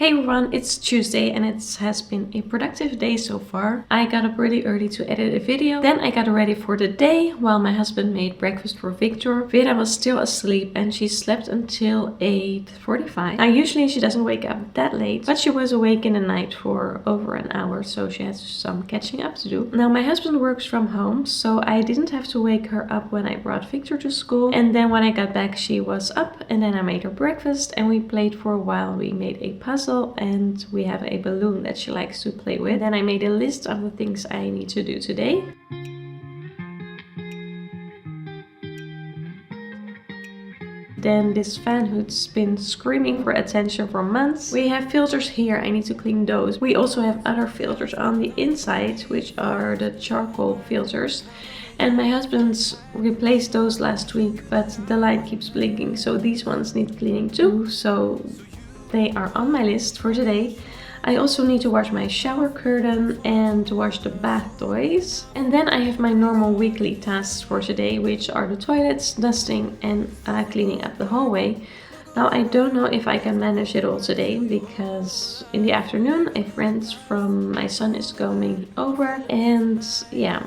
Hey everyone, it's Tuesday and it has been a productive day so far. I got up really early to edit a video. Then I got ready for the day while my husband made breakfast for Victor. Vida was still asleep and she slept until 8:45. Now usually she doesn't wake up that late, but she was awake in the night for over an hour, so she has some catching up to do. Now my husband works from home, so I didn't have to wake her up when I brought Victor to school. And then when I got back she was up and then I made her breakfast and we played for a while. We made a puzzle and we have a balloon that she likes to play with. Then I made a list of the things I need to do today. Then this fan who's been screaming for attention for months. We have filters here, I need to clean those. We also have other filters on the inside, which are the charcoal filters. And my husband's replaced those last week, but the light keeps blinking, so these ones need cleaning too. So they are on my list for today. I also need to wash my shower curtain and wash the bath toys. And then I have my normal weekly tasks for today, which are the toilets, dusting and cleaning up the hallway. Now I don't know if I can manage it all today because in the afternoon a friend from my son is coming over and yeah,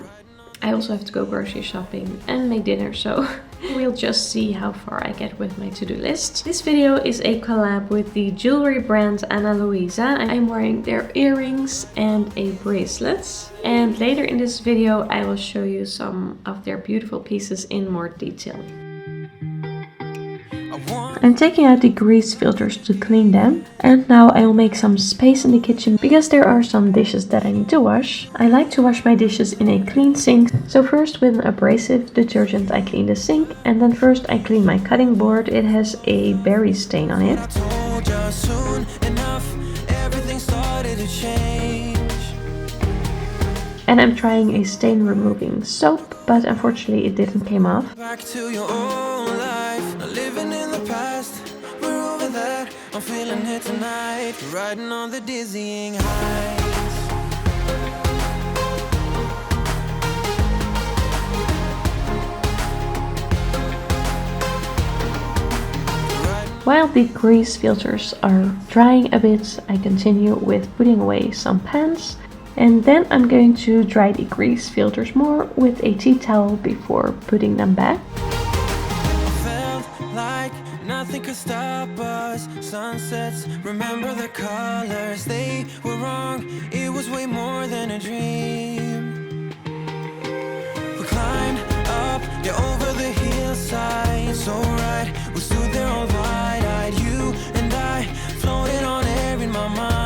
I also have to go grocery shopping and make dinner, so we'll just see how far I get with my to-do list. This video is a collab with the jewelry brand Ana Luisa. I'm wearing their earrings and a bracelet. And later in this video I will show you some of their beautiful pieces in more detail. I'm taking out the grease filters to clean them, and now I will make some space in the kitchen because there are some dishes that I need to wash. I like to wash my dishes in a clean sink, so first with an abrasive detergent I clean the sink, and then first I clean my cutting board. It has a berry stain on it. And I'm trying a stain removing soap, but unfortunately it didn't come off. Back to your own life, not living in the past. We're over that, I'm feeling it tonight. Riding on the dizzying heights. While the grease filters are drying a bit, I continue with putting away some pans. And then I'm going to dry the grease filters more with a tea towel before putting them back. Felt like nothing could stop us. Sunsets, remember the colors. They were wrong, it was way more than a dream. We climbed up, yeah, over the hillside. So right, we stood there all wide-eyed. You and I floated on air in my mind.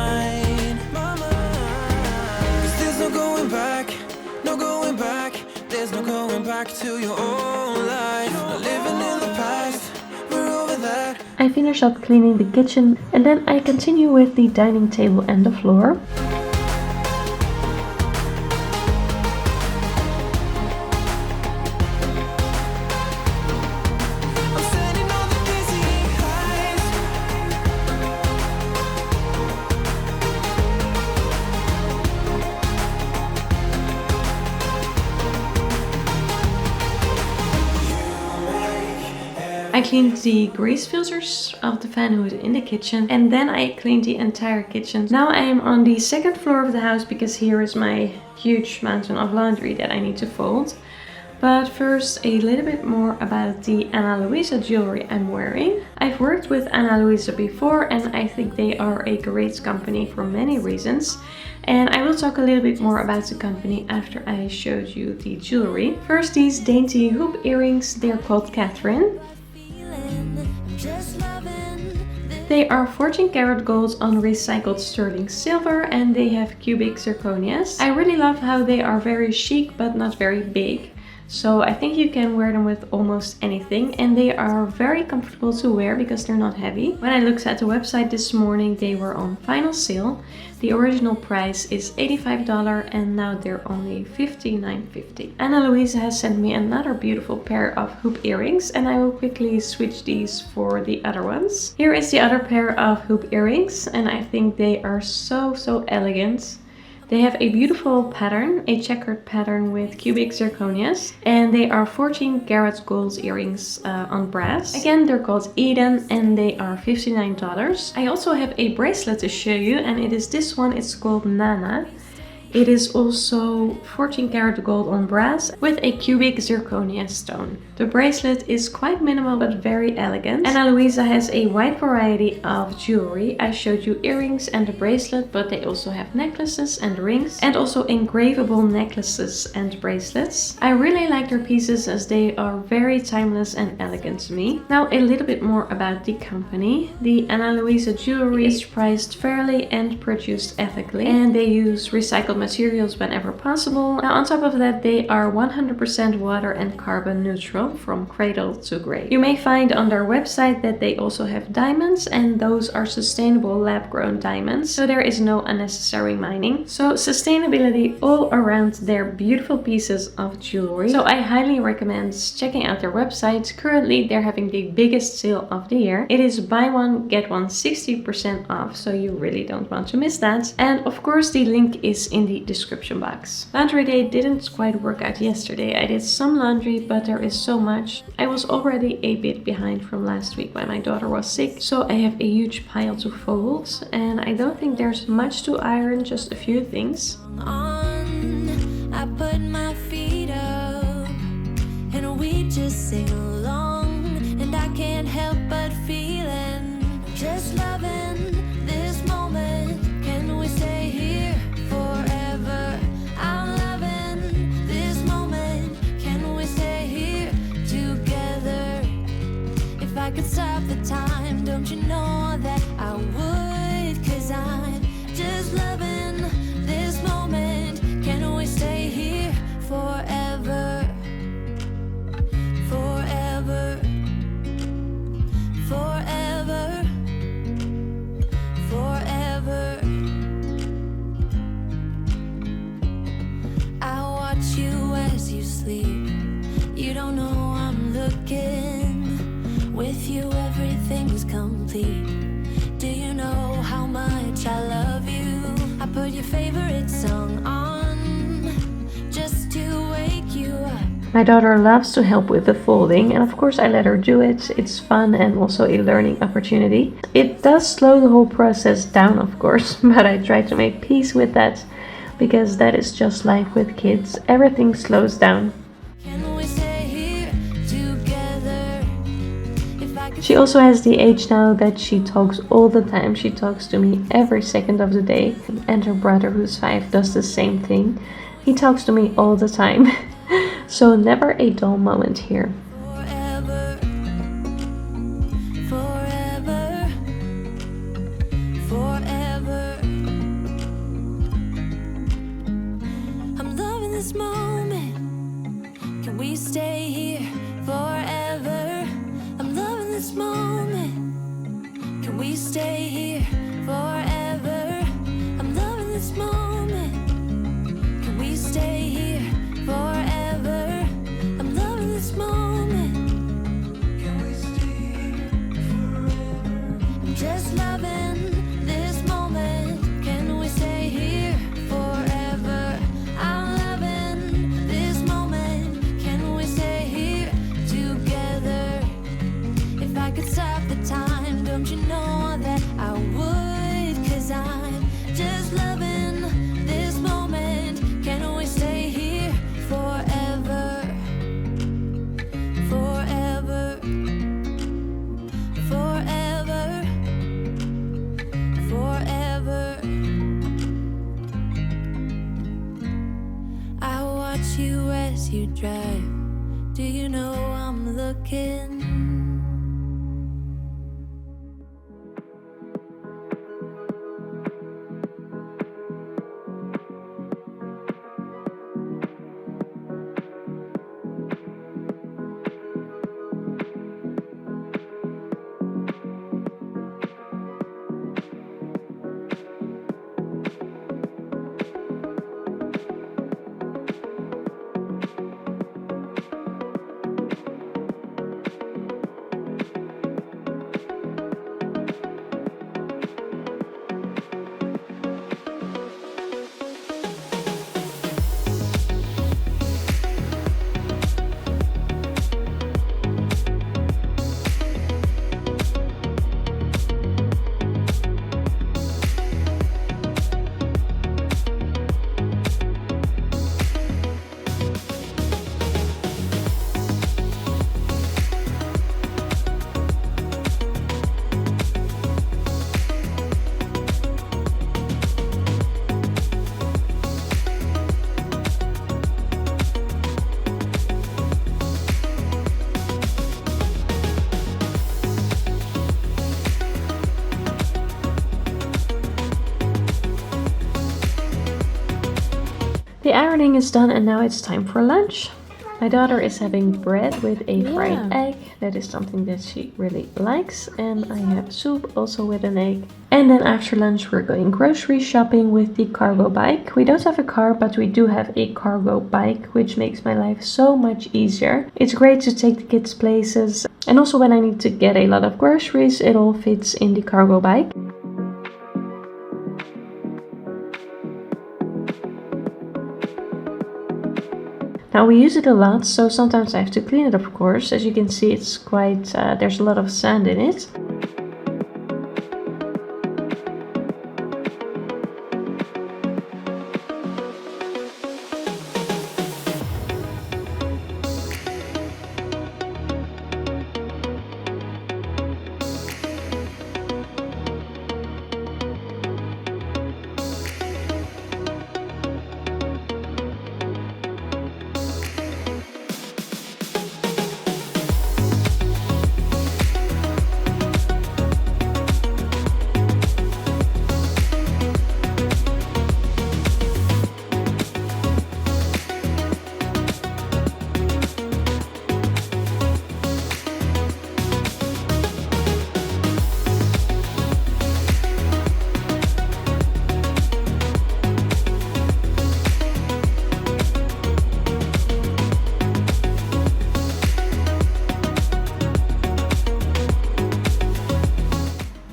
There's no going back to your own life. Not living in the past, we're over that. I finish up cleaning the kitchen and then I continue with the dining table and the floor. I cleaned the grease filters of the fan hood in the kitchen and then I cleaned the entire kitchen. Now I am on the second floor of the house because here is my huge mountain of laundry that I need to fold. But first a little bit more about the Ana Luisa jewelry I'm wearing. I've worked with Ana Luisa before and I think they are a great company for many reasons. And I will talk a little bit more about the company after I showed you the jewelry. First, these dainty hoop earrings, they're called Catherine. They are 14 karat gold on recycled sterling silver and they have cubic zirconias. I really love how they are very chic but not very big. So I think you can wear them with almost anything and they are very comfortable to wear because they're not heavy. When I looked at the website this morning, they were on final sale. The original price is $85 and now they're only $59.50. Ana Luisa has sent me another beautiful pair of hoop earrings and I will quickly switch these for the other ones. Here is the other pair of hoop earrings and I think they are so elegant. They have a beautiful pattern, a checkered pattern with cubic zirconias, and they are 14 karat gold earrings on brass. Again, they're called Eden and they are $59. I also have a bracelet to show you, and it is this one. It's called Nana. It is also 14 karat gold on brass with a cubic zirconia stone. The bracelet is quite minimal but very elegant. Ana Luisa has a wide variety of jewelry. I showed you earrings and the bracelet, but they also have necklaces and rings and also engravable necklaces and bracelets. I really like their pieces as they are very timeless and elegant to me. Now a little bit more about the company. The Ana Luisa jewelry is priced fairly and produced ethically, and they use recycled materials whenever possible. Now on top of that, they are 100% water and carbon neutral from cradle to grave. You may find on their website that they also have diamonds, and those are sustainable lab-grown diamonds, so there is no unnecessary mining. So sustainability all around their beautiful pieces of jewelry. So I highly recommend checking out their website. Currently they're having the biggest sale of the year. It is buy one get one 60% off, so you really don't want to miss that. And of course the link is in the description box. Laundry day didn't quite work out yesterday. I did some laundry, but there is so much. I was already a bit behind from last week when my daughter was sick, so I have a huge pile to fold, and I don't think there's much to iron, just a few things. I put my feet up and we just sing along, and I can't help but feeling just loving this moment. Can we stay here forever? I'm loving this moment. Can we stay here together? If I could stop the time, don't you know that I would? 'Cause I'm just loving this moment. Can we stay here forever? Forever. Forever. Forever. I watch you as you sleep. You don't know I'm looking. With you everything's complete. Do you know how much I love you? I put your favorite song on just to wake you up. My daughter loves to help with the folding, and of course I let her do it. It's fun and also a learning opportunity. It does slow the whole process down, of course, but I try to make peace with that, because that is just life with kids. Everything slows down. Can we stay here together? If I could. She also has the age now that she talks all the time. She talks to me every second of the day, and her brother, who's 5, does the same thing. He talks to me all the time. So never a dull moment here. Forever, forever, forever. I'm loving this moment. Can we stay here forever? I'm loving this moment. Can we stay here forever? I'm loving this moment. Can we stay here forever? I'm loving this moment. Can we stay here forever? I'm just loving this moment. Can we stay here forever? I'm loving this moment. Can we stay here together? If I could stop the time, don't you know that I would? 'Cause I'm just loving this moment. Can we stay here forever? Forever. Forever. Forever. I watch you as you drive. Do you know I'm looking? The ironing is done and now it's time for lunch. My daughter is having bread with a fried egg. That is something that she really likes. And I have soup also with an egg. And then after lunch we're going grocery shopping with the cargo bike. We don't have a car, but we do have a cargo bike, which makes my life so much easier. It's great to take the kids places. And also when I need to get a lot of groceries, it all fits in the cargo bike. Now we use it a lot, so sometimes I have to clean it, of course. As you can see, it's quite, there's a lot of sand in it.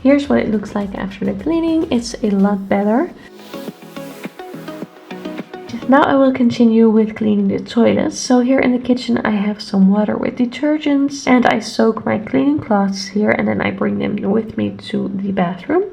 Here's what it looks like after the cleaning. It's a lot better. Now I will continue with cleaning the toilets. So here in the kitchen I have some water with detergents and I soak my cleaning cloths here and then I bring them with me to the bathroom.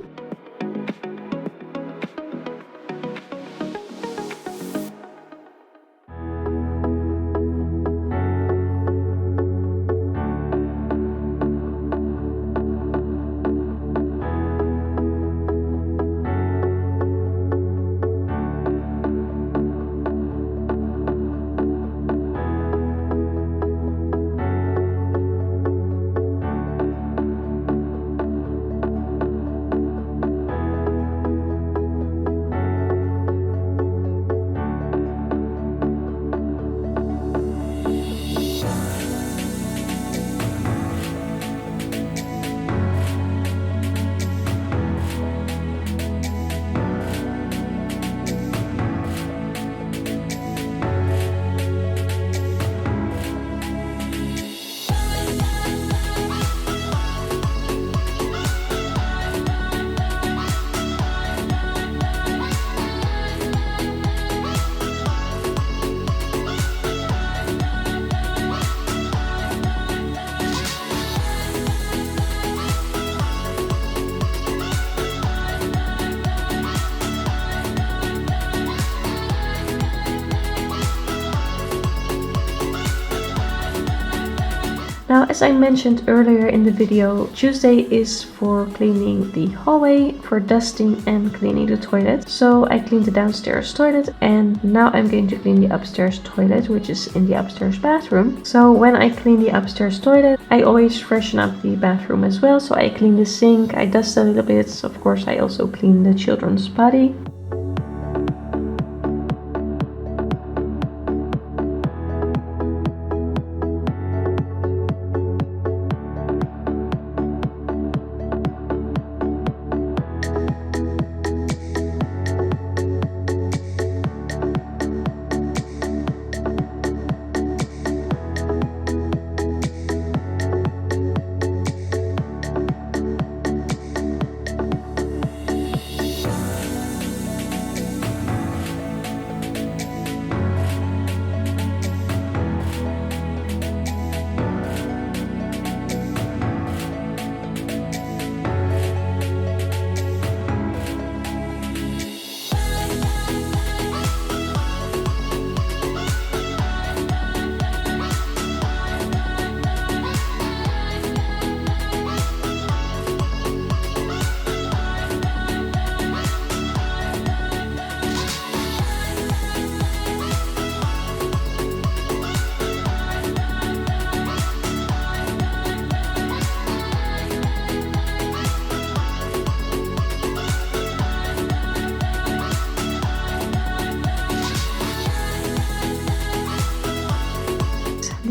Now, as I mentioned earlier in the video, Tuesday is for cleaning the hallway, for dusting and cleaning the toilet. So I cleaned the downstairs toilet and now I'm going to clean the upstairs toilet, which is in the upstairs bathroom. So when I clean the upstairs toilet, I always freshen up the bathroom as well. So I clean the sink, I dust a little bit. Of course, I also clean the children's potty.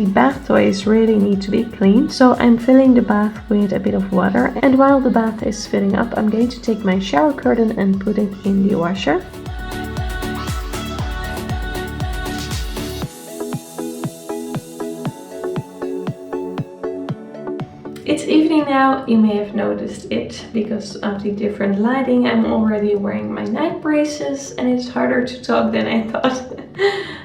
the bath toys really need to be cleaned. So I'm filling the bath with a bit of water, and while the bath is filling up, I'm going to take my shower curtain and put it in the washer. It's evening now. You may have noticed it because of the different lighting. I'm already wearing my night braces and it's harder to talk than I thought.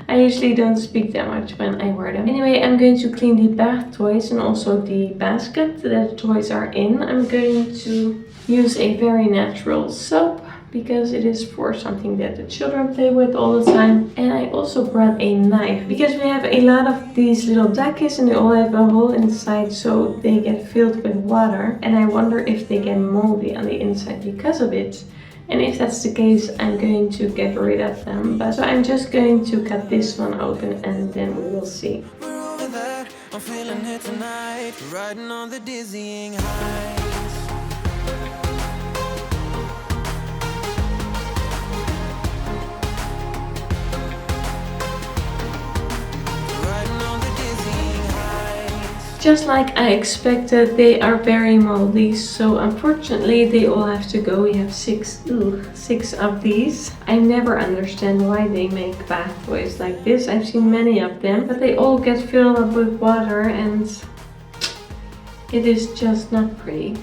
I usually don't speak that much when I wear them. Anyway, I'm going to clean the bath toys and also the basket that the toys are in. I'm going to use a very natural soap because it is for something that the children play with all the time. And I also brought a knife because we have a lot of these little duckies and they all have a hole inside, so they get filled with water. And I wonder if they get moldy on the inside because of it. And if that's the case, I'm going to get rid of them. So I'm just going to cut this one open and then we will see. I'm feeling it tonight, riding on the dizzying heights. Just like I expected, they are very moldy, so unfortunately they all have to go. We have six of these. I never understand why they make bath toys like this. I've seen many of them, but they all get filled up with water and it is just not pretty.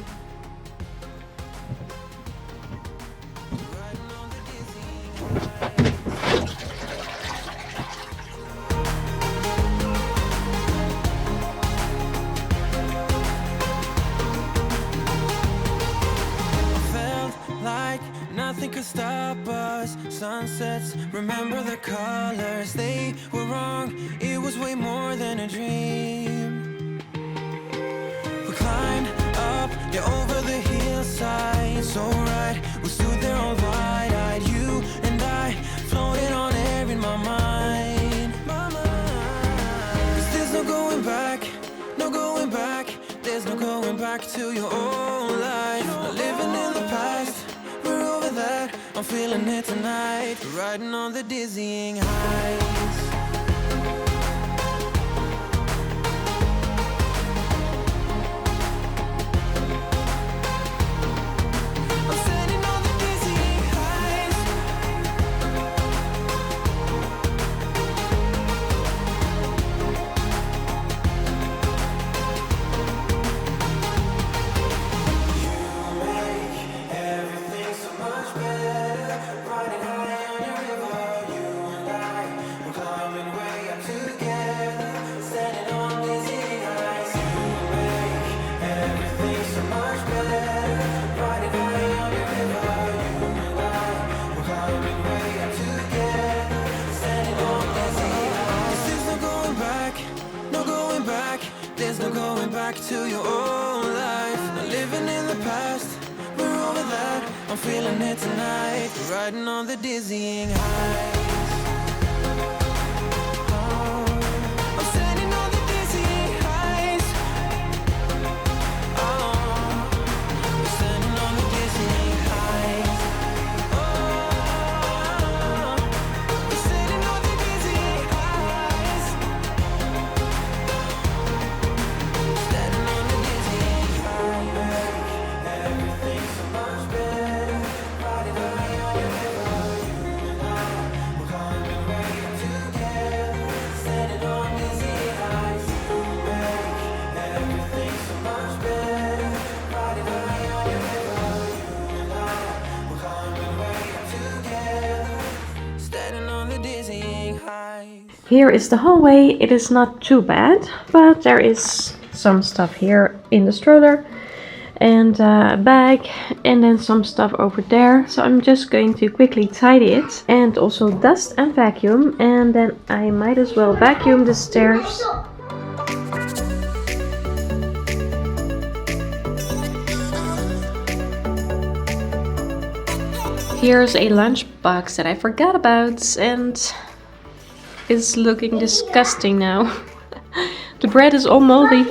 Nothing could stop us. Sunsets, remember the colors. They were wrong, it was way more than a dream. We climbed up, yeah, over the hillside. So right, we stood there all wide-eyed. You and I, floating on air in my mind. 'Cause there's no going back, no going back. There's no going back to your old life. Not living in the past, that I'm feeling it tonight, riding on the dizzying heights. I'm standing on the dizzying heights. To your old life, not living in the past, we're over that. I'm feeling it tonight, riding on the dizzying heights. I'm standing on the dizzying heights. We're standing on the dizzying heights. We're standing on the dizzying heights. Here is the hallway. It is not too bad, but there is some stuff here in the stroller and a bag and then some stuff over there. So I'm just going to quickly tidy it and also dust and vacuum, and then I might as well vacuum the stairs. Here's a lunch box that I forgot about and it's looking disgusting now. The bread is all moldy.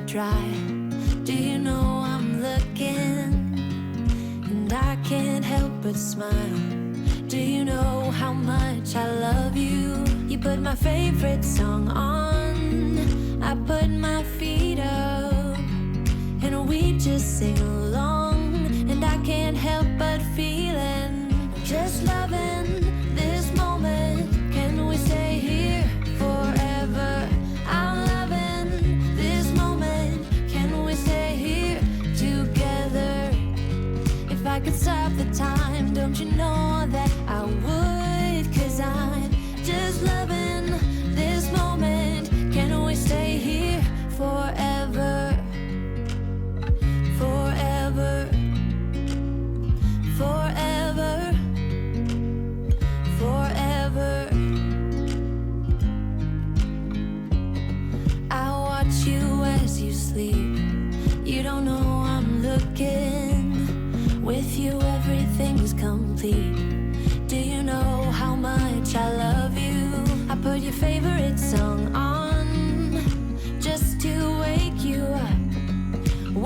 dry. Do you know I'm looking? And I can't help but smile. Do you know how much I love you? You put my favorite song on, I put my feet up, and we just sing along. And I can't help but feeling, just loving this moment. Can we stay here forever? I'm loving this moment. Can we stay here together? If I could stop the time, don't you know that I would? 'Cause I'm just loving this moment. Can we stay here forever? Forever. Forever. Forever. I watch you as you sleep. You don't know I'm looking. With you everything's complete. Do you know how much I love you? I put your favorite song on just to wake you up.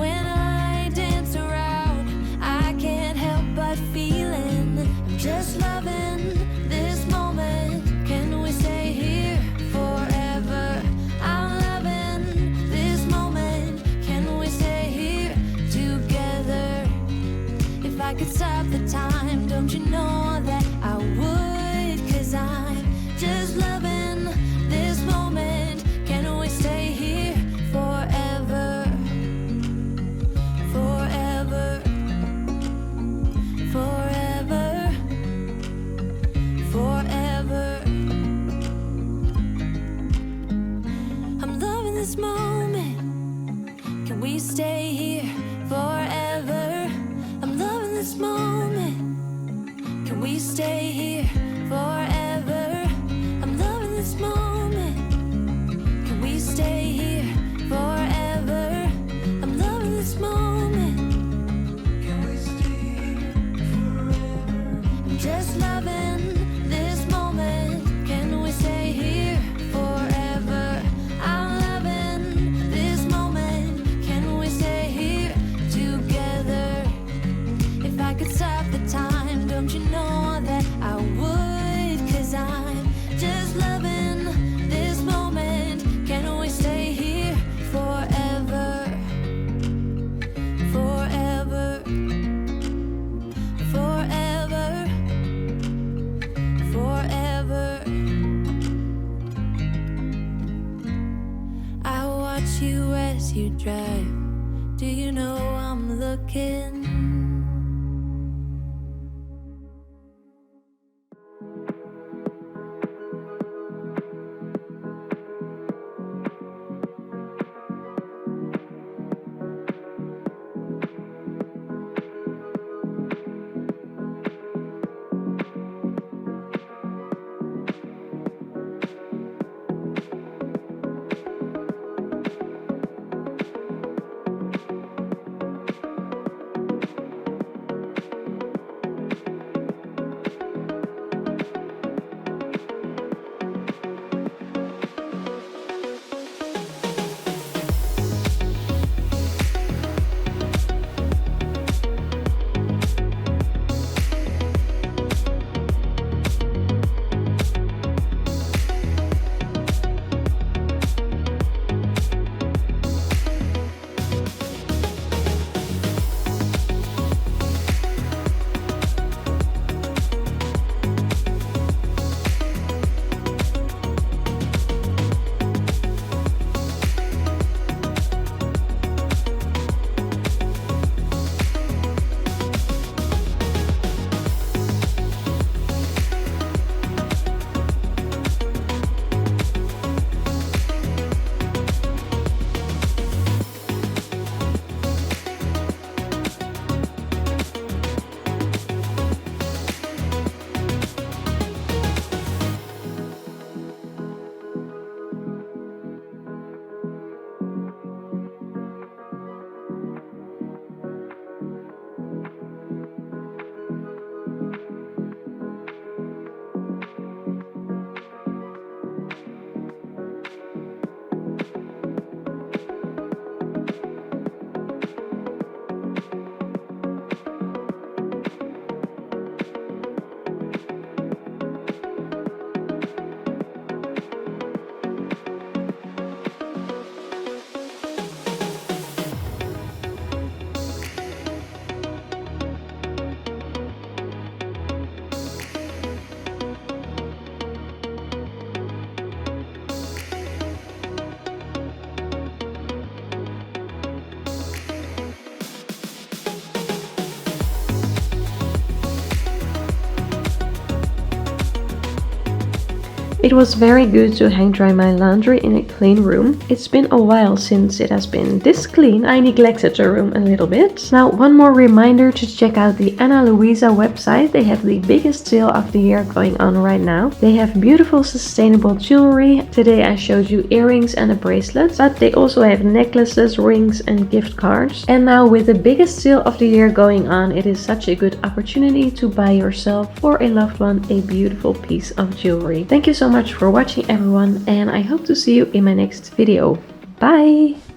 When I dance around, I can't help but feeling, I'm just loving this moment. Can we stay here forever? I'm loving this moment. Can we stay here together? If I could stop the time, don't you know that I would? 'Cause I'm just loving this moment. Can we stay here forever? Forever. Forever. Forever. I'm loving this moment. Can we stay here forever? I'm loving this moment. Can we stay here forever? I'm loving this moment. Can we stay here forever? I'm loving this moment. Can we stay here forever? I'm just loving this moment. Can we stay here forever? I'm loving this moment. Can we stay here together? If I could stop the time, don't you know that I would? 'Cause I'm just loving this moment. Can we stay here forever? Forever. Forever. Forever. I watch you as you drive. Do you know I'm looking? It was very good to hang dry my laundry in a clean room. It's been a while since it has been this clean. I neglected the room a little bit. Now one more reminder to check out the Ana Luisa website. They have the biggest sale of the year going on right now. They have beautiful sustainable jewelry. Today I showed you earrings and a bracelet, but they also have necklaces, rings and gift cards. And now with the biggest sale of the year going on, it is such a good opportunity to buy yourself or a loved one a beautiful piece of jewelry. Thank you so much for watching everyone, and I hope to see you in my next video. Bye!